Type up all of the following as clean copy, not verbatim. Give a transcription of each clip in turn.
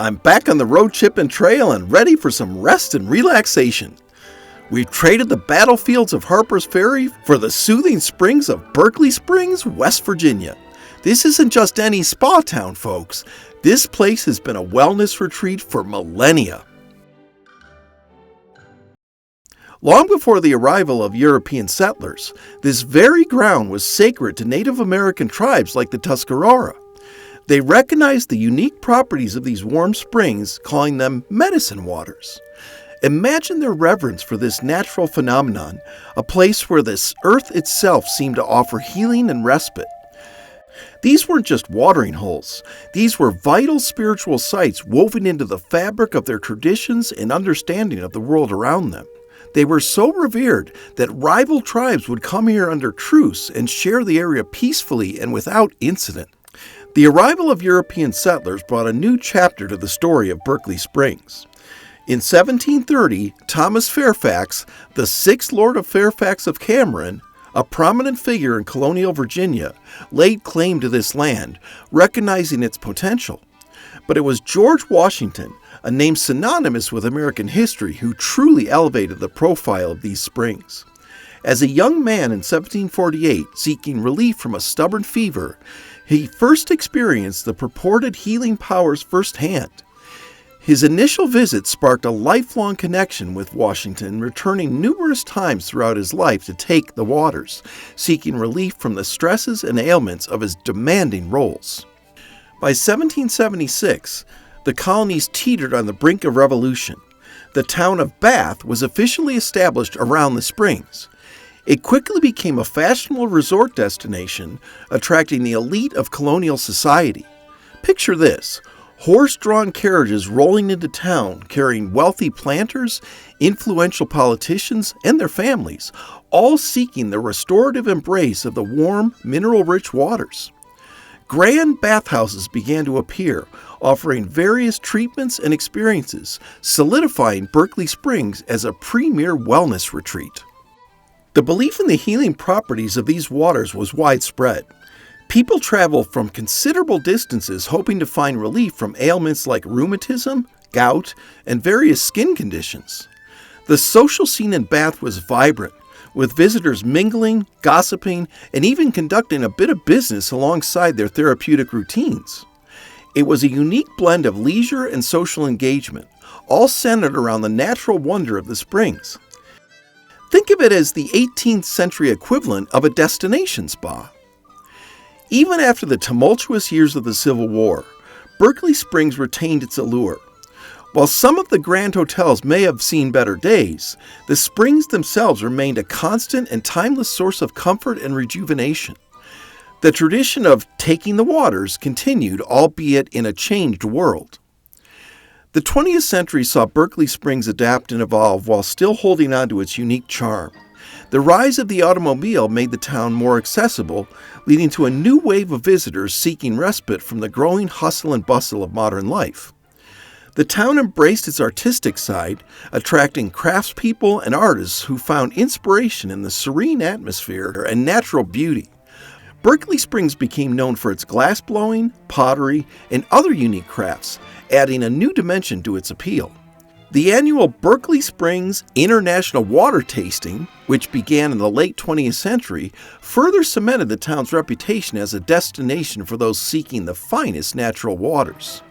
I'm back on the road Chippin trail and ready for some rest and relaxation. We've traded the battlefields of Harper's Ferry for the soothing springs of Berkeley Springs, West Virginia. This isn't just any spa town, folks. This place has been a wellness retreat for millennia. Long before the arrival of European settlers, this very ground was sacred to Native American tribes like the Tuscarora. They recognized the unique properties of these warm springs, calling them medicine waters. Imagine their reverence for this natural phenomenon, a place where this earth itself seemed to offer healing and respite. These weren't just watering holes. These were vital spiritual sites woven into the fabric of their traditions and understanding of the world around them. They were so revered that rival tribes would come here under truce and share the area peacefully and without incident. The arrival of European settlers brought a new chapter to the story of Berkeley Springs. In 1730, Thomas Fairfax, the 6th Lord of Fairfax of Cameron, a prominent figure in colonial Virginia, laid claim to this land, recognizing its potential. But it was George Washington, a name synonymous with American history, who truly elevated the profile of these springs. As a young man in 1748, seeking relief from a stubborn fever, he first experienced the purported healing powers firsthand. His initial visit sparked a lifelong connection with Washington, returning numerous times throughout his life to take the waters, seeking relief from the stresses and ailments of his demanding roles. By 1776, the colonies teetered on the brink of revolution. The town of Bath was officially established around the springs. It quickly became a fashionable resort destination, attracting the elite of colonial society. Picture this: horse-drawn carriages rolling into town carrying wealthy planters, influential politicians, and their families, all seeking the restorative embrace of the warm, mineral-rich waters. Grand bathhouses began to appear, offering various treatments and experiences, solidifying Berkeley Springs as a premier wellness retreat. The belief in the healing properties of these waters was widespread. People traveled from considerable distances hoping to find relief from ailments like rheumatism, gout, and various skin conditions. The social scene in Bath was vibrant, with visitors mingling, gossiping, and even conducting a bit of business alongside their therapeutic routines. It was a unique blend of leisure and social engagement, all centered around the natural wonder of the springs. Think of it as the 18th century equivalent of a destination spa. Even after the tumultuous years of the Civil War, Berkeley Springs retained its allure. While some of the grand hotels may have seen better days, the springs themselves remained a constant and timeless source of comfort and rejuvenation. The tradition of taking the waters continued, albeit in a changed world. The 20th century saw Berkeley Springs adapt and evolve while still holding on to its unique charm. The rise of the automobile made the town more accessible, leading to a new wave of visitors seeking respite from the growing hustle and bustle of modern life. The town embraced its artistic side, attracting craftspeople and artists who found inspiration in the serene atmosphere and natural beauty. Berkeley Springs became known for its glassblowing, pottery, and other unique crafts, adding a new dimension to its appeal. The annual Berkeley Springs International Water Tasting, which began in the late 20th century, further cemented the town's reputation as a destination for those seeking the finest natural waters.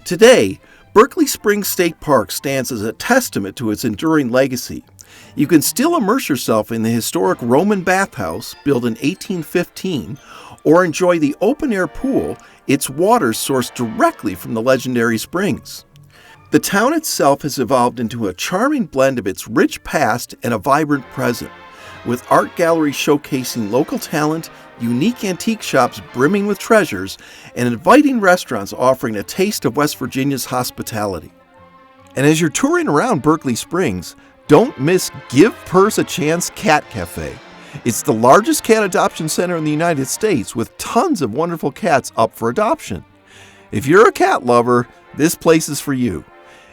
Today, Berkeley Springs State Park stands as a testament to its enduring legacy. You can still immerse yourself in the historic Roman bathhouse, built in 1815, or enjoy the open-air pool, its waters sourced directly from the legendary springs. The town itself has evolved into a charming blend of its rich past and a vibrant present, with art galleries showcasing local talent, unique antique shops brimming with treasures, and inviting restaurants offering a taste of West Virginia's hospitality. And as you're touring around Berkeley Springs, don't miss Give Purse a Chance Cat Cafe. It's the largest cat adoption center in the United States, with tons of wonderful cats up for adoption. If you're a cat lover, this place is for you.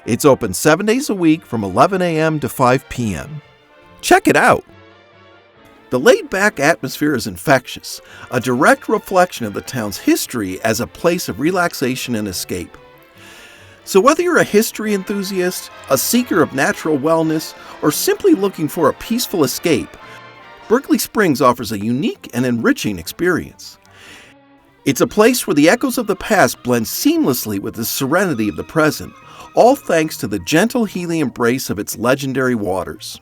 It's open 7 days a week from 11 a.m. to 5 p.m. Check it out! The laid-back atmosphere is infectious, a direct reflection of the town's history as a place of relaxation and escape. So whether you're a history enthusiast, a seeker of natural wellness, or simply looking for a peaceful escape, Berkeley Springs offers a unique and enriching experience. It's a place where the echoes of the past blend seamlessly with the serenity of the present, all thanks to the gentle, healing embrace of its legendary waters.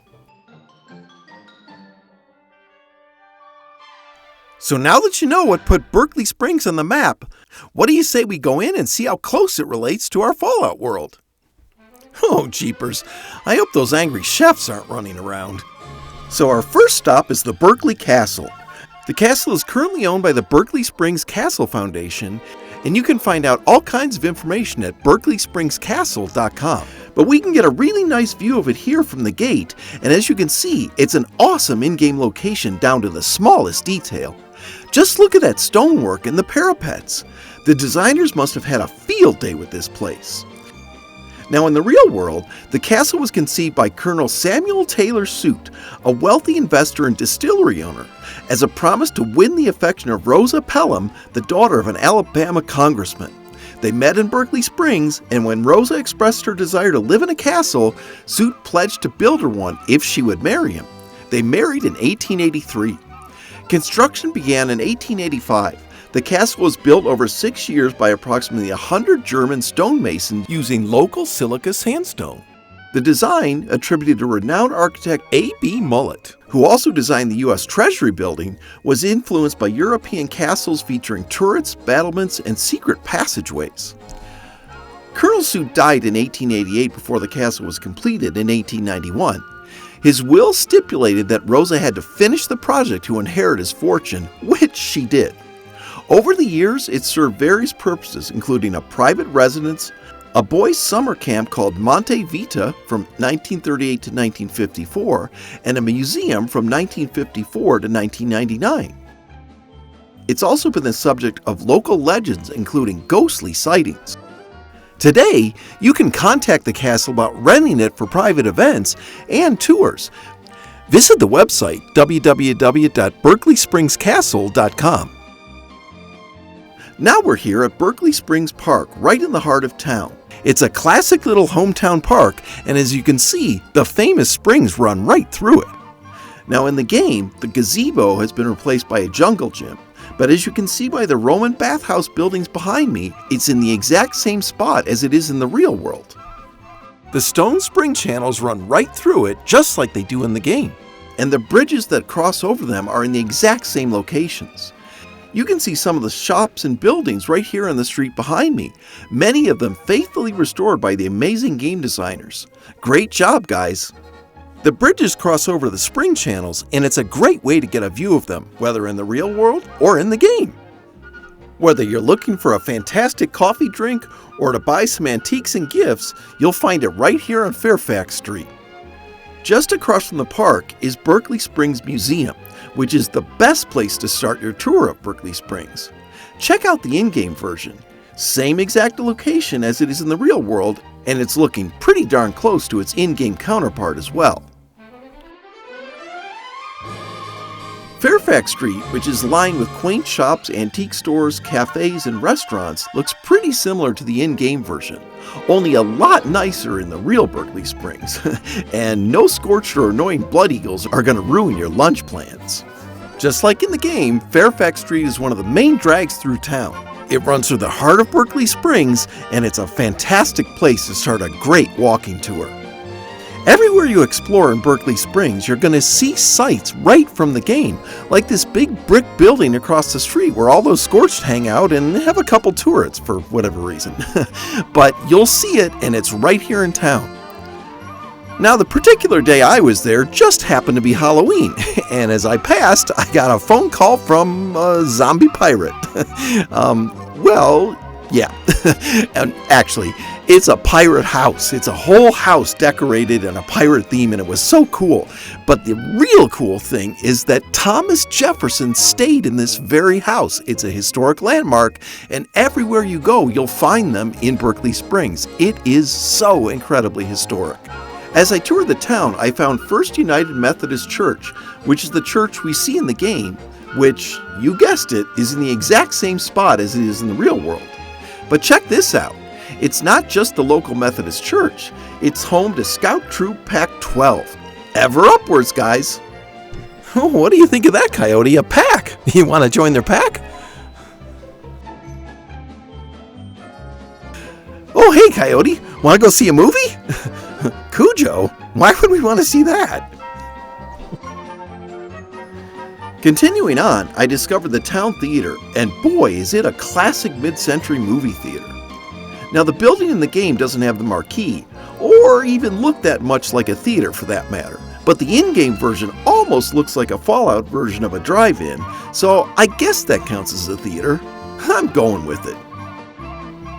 So now that you know what put Berkeley Springs on the map, what do you say we go in and see how close it relates to our Fallout world? Oh, jeepers, I hope those angry chefs aren't running around. So our first stop is the Berkeley Castle. The castle is currently owned by the Berkeley Springs Castle Foundation, and you can find out all kinds of information at berkeleyspringscastle.com. But we can get a really nice view of it here from the gate, and as you can see, it's an awesome in-game location down to the smallest detail. Just look at that stonework and the parapets. The designers must have had a field day with this place. Now, in the real world, the castle was conceived by Colonel Samuel Taylor Suit, a wealthy investor and distillery owner, as a promise to win the affection of Rosa Pelham, the daughter of an Alabama congressman. They met in Berkeley Springs, and when Rosa expressed her desire to live in a castle, Suit pledged to build her one if she would marry him. They married in 1883. Construction began in 1885. The castle was built over 6 years by approximately 100 German stonemasons using local silica sandstone. The design, attributed to renowned architect A.B. Mullett, who also designed the U.S. Treasury Building, was influenced by European castles featuring turrets, battlements, and secret passageways. Colonel Suit died in 1888 before the castle was completed in 1891. His will stipulated that Rosa had to finish the project to inherit his fortune, which she did. Over the years, it served various purposes, including a private residence, a boys' summer camp called Monte Vita from 1938 to 1954, and a museum from 1954 to 1999. It's also been the subject of local legends, including ghostly sightings. Today, you can contact the castle about renting it for private events and tours. Visit the website www.berkeleyspringscastle.com. Now we're here at Berkeley Springs Park, right in the heart of town. It's a classic little hometown park, and as you can see, the famous springs run right through it. Now in the game, the gazebo has been replaced by a jungle gym, but as you can see by the Roman bathhouse buildings behind me, it's in the exact same spot as it is in the real world. The stone spring channels run right through it just like they do in the game, and the bridges that cross over them are in the exact same locations. You can see some of the shops and buildings right here on the street behind me, many of them faithfully restored by the amazing game designers. Great job, guys! The bridges cross over the spring channels, and it's a great way to get a view of them, whether in the real world or in the game. Whether you're looking for a fantastic coffee drink or to buy some antiques and gifts, you'll find it right here on Fairfax Street. Just across from the park is Berkeley Springs Museum, which is the best place to start your tour of Berkeley Springs. Check out the in-game version. Same exact location as it is in the real world, and it's looking pretty darn close to its in-game counterpart as well. Fairfax Street, which is lined with quaint shops, antique stores, cafes, and restaurants, looks pretty similar to the in-game version, only a lot nicer in the real Berkeley Springs. And no scorched or annoying blood eagles are going to ruin your lunch plans. Just like in the game, Fairfax Street is one of the main drags through town. It runs through the heart of Berkeley Springs, and it's a fantastic place to start a great walking tour. Everywhere you explore in Berkeley Springs, you're going to see sights right from the game, like this big brick building across the street where all those scorched hang out and have a couple turrets for whatever reason. But you'll see it, and it's right here in town. Now, the particular day I was there just happened to be Halloween, and as I passed, I got a phone call from a zombie pirate. Yeah. And actually, it's a pirate house. It's a whole house decorated in a pirate theme, and it was so cool. But the real cool thing is that Thomas Jefferson stayed in this very house. It's a historic landmark, and everywhere you go, you'll find them in Berkeley Springs. It is so incredibly historic. As I toured the town, I found First United Methodist Church, which is the church we see in the game, which, you guessed it, is in the exact same spot as it is in the real world. But check this out. It's not just the local Methodist church. It's home to Scout Troop Pack 12. Ever upwards, guys. Oh, what do you think of that, Coyote? A pack? You want to join their pack? Oh, hey, Coyote. Want to go see a movie? Cujo? Why would we want to see that? Continuing on, I discovered the Town Theater, and boy, is it a classic mid-century movie theater. Now, the building in the game doesn't have the marquee, or even look that much like a theater for that matter, but the in-game version almost looks like a Fallout version of a drive-in, so I guess that counts as a theater. I'm going with it.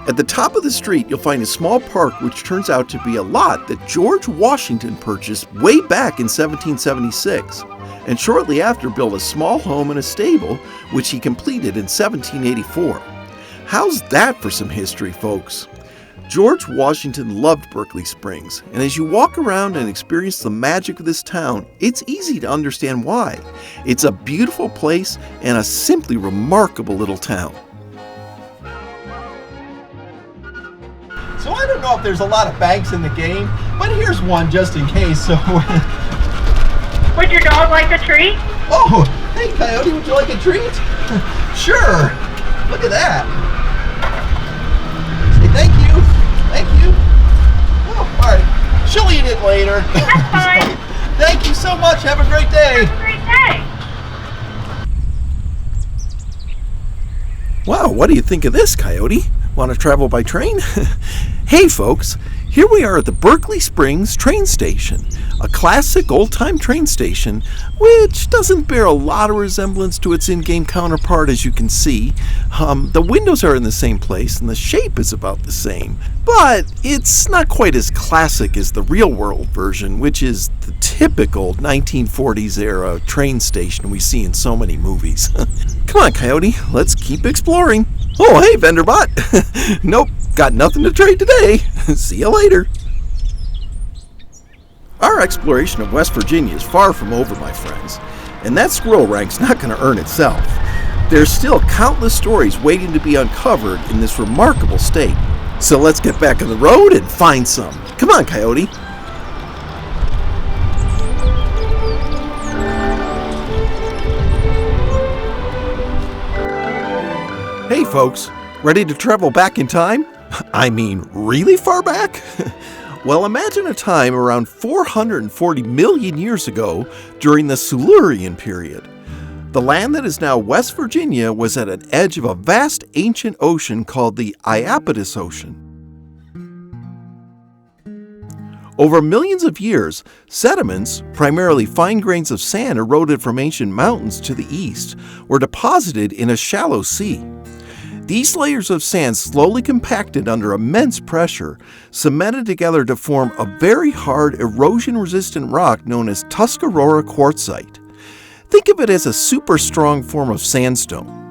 At the top of the street, you'll find a small park which turns out to be a lot that George Washington purchased way back in 1776. And shortly after built a small home and a stable, which he completed in 1784. How's that for some history, folks? George Washington loved Berkeley Springs, and as you walk around and experience the magic of this town, it's easy to understand why. It's a beautiful place and a simply remarkable little town. So I don't know if there's a lot of banks in the game, but here's one just in case, so... Would your dog like a treat? Oh, hey Coyote, would you like a treat? Sure. Look at that. Say thank you. Thank you. Oh, all right. She'll eat it later. That's fine. Thank you so much. Have a great day. Have a great day. Wow, what do you think of this, Coyote? Want to travel by train? Hey folks, here we are at the Berkeley Springs train station, a classic old-time train station which doesn't bear a lot of resemblance to its in-game counterpart, as you can see. The windows are in the same place and the shape is about the same, but it's not quite as classic as the real-world version, which is the typical 1940s era train station we see in so many movies. Come on, Coyote, let's keep exploring. Oh, hey, Venderbot. Nope, got nothing to trade today. See you later. Our exploration of West Virginia is far from over, my friends, and that squirrel rank's not going to earn itself. There's still countless stories waiting to be uncovered in this remarkable state. So let's get back on the road and find some. Come on, Coyote. Hey folks, ready to travel back in time? I mean, really far back? Well, imagine a time around 440 million years ago during the Silurian period. The land that is now West Virginia was at an edge of a vast ancient ocean called the Iapetus Ocean. Over millions of years, sediments, primarily fine grains of sand eroded from ancient mountains to the east, were deposited in a shallow sea. These layers of sand slowly compacted under immense pressure, cemented together to form a very hard erosion-resistant rock known as Tuscarora quartzite. Think of it as a super strong form of sandstone.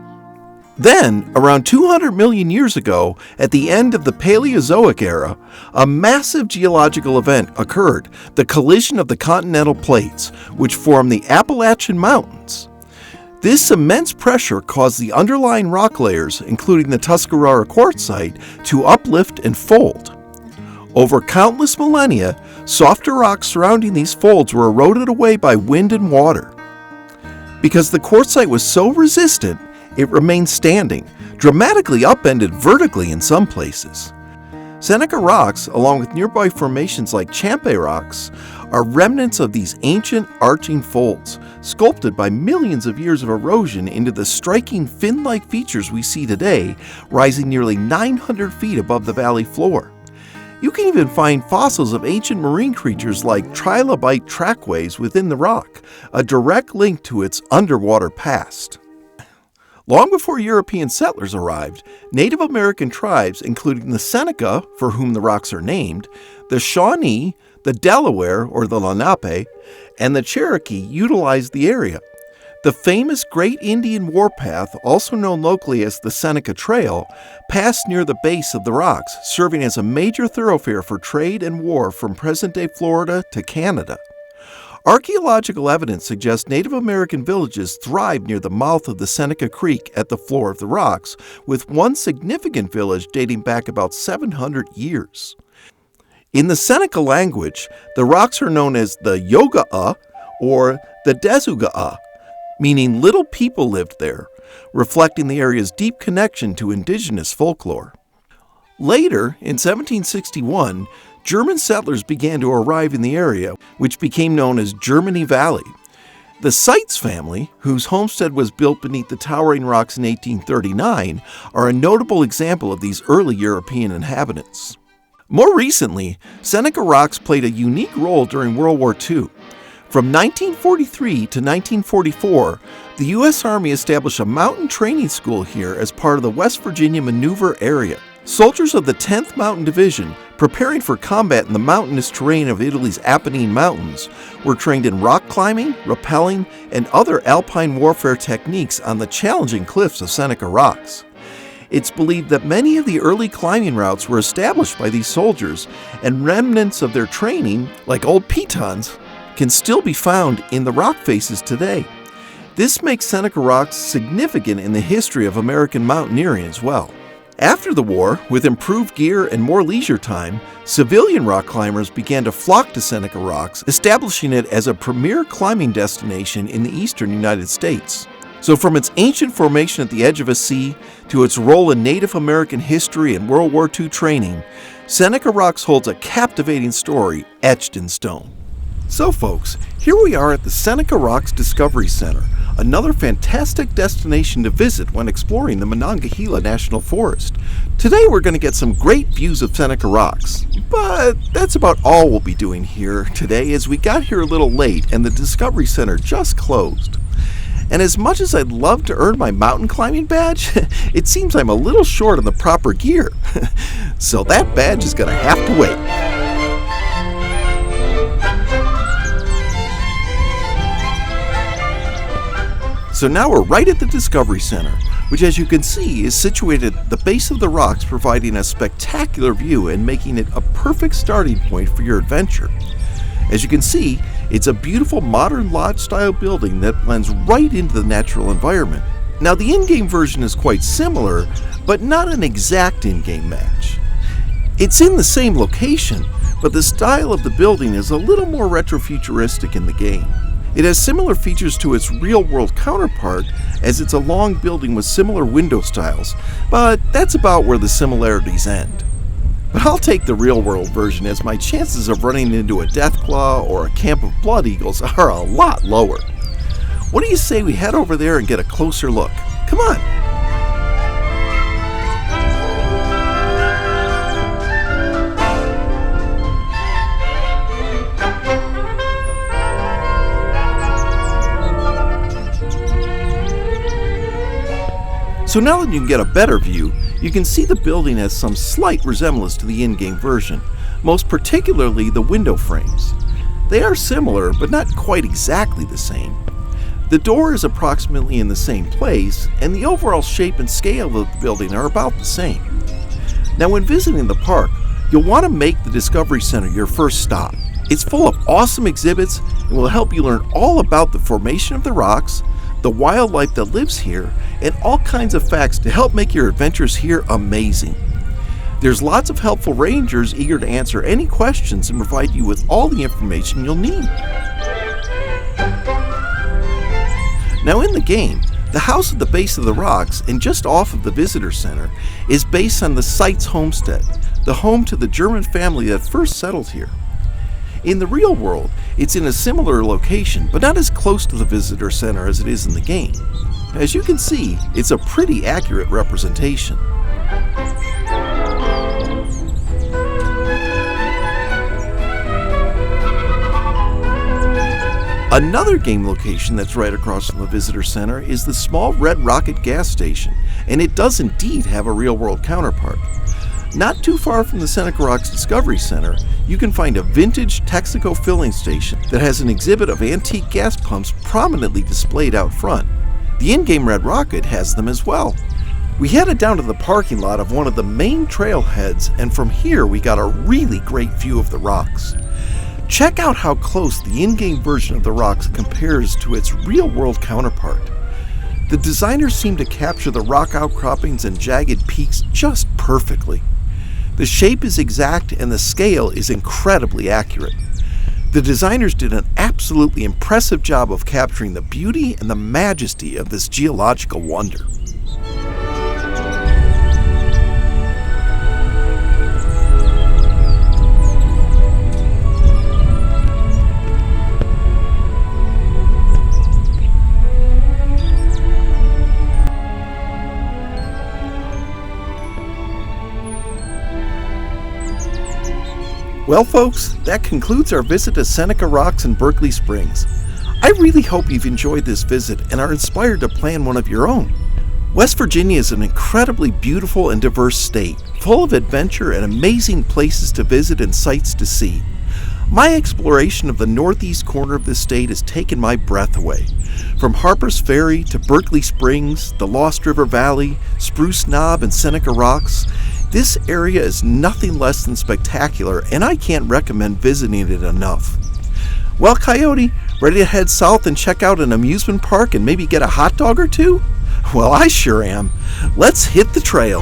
Then, around 200 million years ago, at the end of the Paleozoic era, a massive geological event occurred, the collision of the continental plates, which formed the Appalachian Mountains. This immense pressure caused the underlying rock layers, including the Tuscarora quartzite, to uplift and fold. Over countless millennia, softer rocks surrounding these folds were eroded away by wind and water. Because the quartzite was so resistant, it remained standing, dramatically upended vertically in some places. Seneca Rocks, along with nearby formations like Chippin Rocks, are remnants of these ancient arching folds, sculpted by millions of years of erosion into the striking fin-like features we see today, rising nearly 900 feet above the valley floor. You can even find fossils of ancient marine creatures like trilobite trackways within the rock, a direct link to its underwater past. Long before European settlers arrived, Native American tribes, including the Seneca, for whom the rocks are named, the Shawnee, the Delaware, or the Lenape, and the Cherokee utilized the area. The famous Great Indian Warpath, also known locally as the Seneca Trail, passed near the base of the rocks, serving as a major thoroughfare for trade and war from present-day Florida to Canada. Archaeological evidence suggests Native American villages thrived near the mouth of the Seneca Creek at the floor of the rocks, with one significant village dating back about 700 years. In the Seneca language, the rocks are known as the Yoga'a or the Dezuga'a, meaning little people lived there, reflecting the area's deep connection to indigenous folklore. Later, in 1761, German settlers began to arrive in the area, which became known as Germany Valley. The Seitz family, whose homestead was built beneath the towering rocks in 1839, are a notable example of these early European inhabitants. More recently, Seneca Rocks played a unique role during World War II. From 1943 to 1944, the U.S. Army established a mountain training school here as part of the West Virginia Maneuver Area. Soldiers of the 10th Mountain Division, preparing for combat in the mountainous terrain of Italy's Apennine Mountains, were trained in rock climbing, rappelling, and other alpine warfare techniques on the challenging cliffs of Seneca Rocks. It's believed that many of the early climbing routes were established by these soldiers, and remnants of their training, like old pitons, can still be found in the rock faces today. This makes Seneca Rocks significant in the history of American mountaineering as well. After the war, with improved gear and more leisure time, civilian rock climbers began to flock to Seneca Rocks, establishing it as a premier climbing destination in the eastern United States. So from its ancient formation at the edge of a sea to its role in Native American history and World War II training, Seneca Rocks holds a captivating story etched in stone. So folks, here we are at the Seneca Rocks Discovery Center, another fantastic destination to visit when exploring the Monongahela National Forest. Today we're going to get some great views of Seneca Rocks, but that's about all we'll be doing here today as we got here a little late and the Discovery Center just closed. And as much as I'd love to earn my mountain climbing badge, it seems I'm a little short on the proper gear. So that badge is going to have to wait. So now we're right at the Discovery Center, which as you can see is situated at the base of the rocks, providing a spectacular view and making it a perfect starting point for your adventure. As you can see, it's a beautiful modern lodge-style building that blends right into the natural environment. Now the in-game version is quite similar, but not an exact in-game match. It's in the same location, but the style of the building is a little more retrofuturistic in the game. It has similar features to its real-world counterpart, as it's a long building with similar window styles, but that's about where the similarities end. But I'll take the real-world version, as my chances of running into a Deathclaw or a camp of Blood Eagles are a lot lower. What do you say we head over there and get a closer look? Come on! So now that you can get a better view, you can see the building has some slight resemblance to the in-game version, most particularly the window frames. They are similar, but not quite exactly the same. The door is approximately in the same place, and the overall shape and scale of the building are about the same. Now when visiting the park, you'll want to make the Discovery Center your first stop. It's full of awesome exhibits and will help you learn all about the formation of the rocks, the wildlife that lives here, and all kinds of facts to help make your adventures here amazing. There's lots of helpful rangers eager to answer any questions and provide you with all the information you'll need. Now in the game, the house at the base of the rocks and just off of the visitor center is based on the Seitz homestead, the home to the German family that first settled here. In the real world, it's in a similar location, but not as close to the visitor center as it is in the game. As you can see, it's a pretty accurate representation. Another game location that's right across from the visitor center is the small Red Rocket gas station, and it does indeed have a real-world counterpart. Not too far from the Seneca Rocks Discovery Center, you can find a vintage Texaco filling station that has an exhibit of antique gas pumps prominently displayed out front. The in-game Red Rocket has them as well. We headed down to the parking lot of one of the main trailheads, and from here we got a really great view of the rocks. Check out how close the in-game version of the rocks compares to its real-world counterpart. The designers seem to capture the rock outcroppings and jagged peaks just perfectly. The shape is exact and the scale is incredibly accurate. The designers did an absolutely impressive job of capturing the beauty and the majesty of this geological wonder. Well, folks, that concludes our visit to Seneca Rocks and Berkeley Springs. I really hope you've enjoyed this visit and are inspired to plan one of your own. West Virginia is an incredibly beautiful and diverse state, full of adventure and amazing places to visit and sights to see. My exploration of the northeast corner of the state has taken my breath away. From Harper's Ferry to Berkeley Springs, the Lost River Valley, Spruce Knob, and Seneca Rocks, this area is nothing less than spectacular, and I can't recommend visiting it enough. Well, Coyote, ready to head south and check out an amusement park and maybe get a hot dog or two? Well, I sure am. Let's hit the trail.